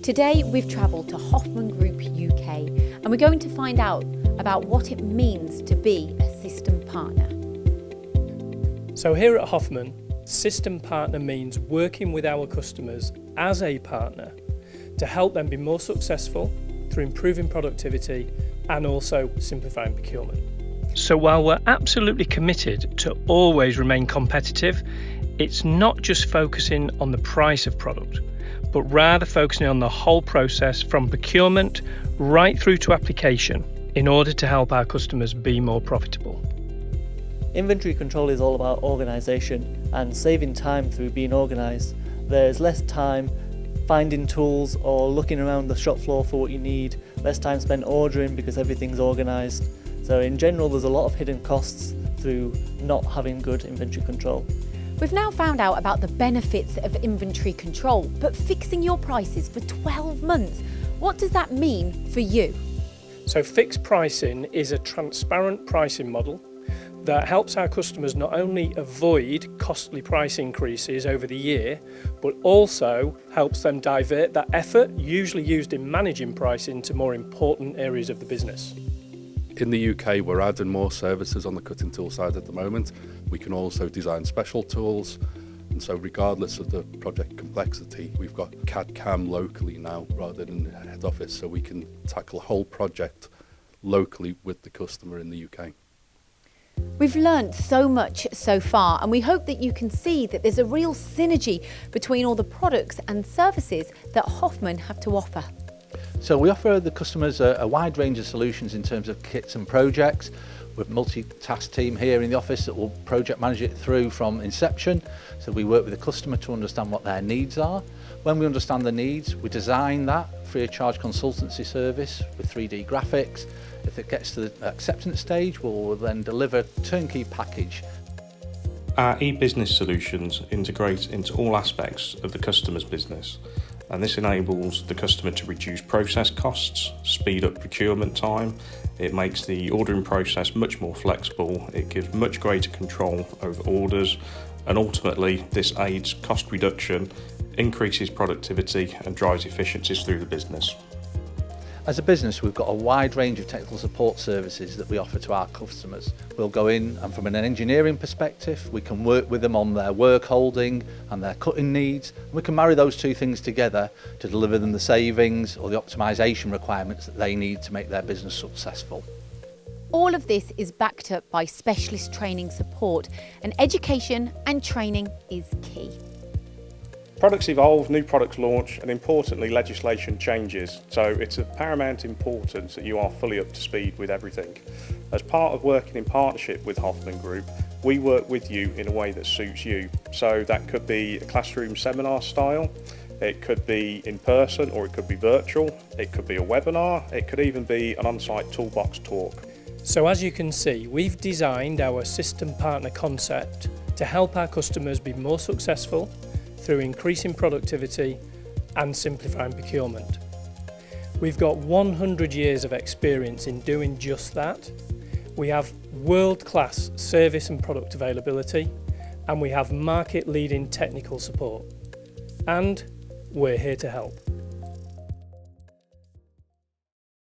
Today we've travelled to Hoffmann Group UK and we're going to find out about what it means to be a system partner. So here at Hoffmann, system partner means working with our customers as a partner to help them be more successful through improving productivity and also simplifying procurement. So while we're absolutely committed to always remain competitive, it's not just focusing on the price of product, but rather focusing on the whole process from procurement right through to application in order to help our customers be more profitable. Inventory control is all about organisation and saving time through being organised. There's less time finding tools or looking around the shop floor for what you need, less time spent ordering because everything's organised. So in general there's a lot of hidden costs through not having good inventory control. We've now found out about the benefits of inventory control, but fixing your prices for 12 months, what does that mean for you? So fixed pricing is a transparent pricing model that helps our customers not only avoid costly price increases over the year, but also helps them divert that effort, usually used in managing pricing, to more important areas of the business. In the UK, we're adding more services on the cutting tool side at the moment. We can also design special tools, and so regardless of the project complexity, we've got CAD/CAM locally now rather than the head office, so we can tackle a whole project locally with the customer in the UK. We've learnt so much so far, and we hope that you can see that there's a real synergy between all the products and services that Hoffmann have to offer. So we offer the customers a wide range of solutions in terms of kits and projects. We've a multi-task team here in the office that will project manage it through from inception. So we work with the customer to understand what their needs are. When we understand the needs, we design that free of charge consultancy service with 3D graphics. If it gets to the acceptance stage, we'll then deliver a turnkey package. Our e-business solutions integrate into all aspects of the customer's business, and this enables the customer to reduce process costs, speed up procurement time. It makes the ordering process much more flexible. It gives much greater control over orders, and ultimately this aids cost reduction, increases productivity and drives efficiencies through the business. As a business, we've got a wide range of technical support services that we offer to our customers. We'll go in and from an engineering perspective, we can work with them on their work holding and their cutting needs. We can marry those two things together to deliver them the savings or the optimisation requirements that they need to make their business successful. All of this is backed up by specialist training support, and education and training is key. Products evolve, new products launch, and importantly legislation changes, so it's of paramount importance that you are fully up to speed with everything. As part of working in partnership with Hoffmann Group, we work with you in a way that suits you. So that could be a classroom seminar style, it could be in person or it could be virtual, it could be a webinar, it could even be an on-site toolbox talk. So as you can see, we've designed our system partner concept to help our customers be more successful through increasing productivity and simplifying procurement. We've got 100 years of experience in doing just that. We have world-class service and product availability, and we have market-leading technical support. And we're here to help.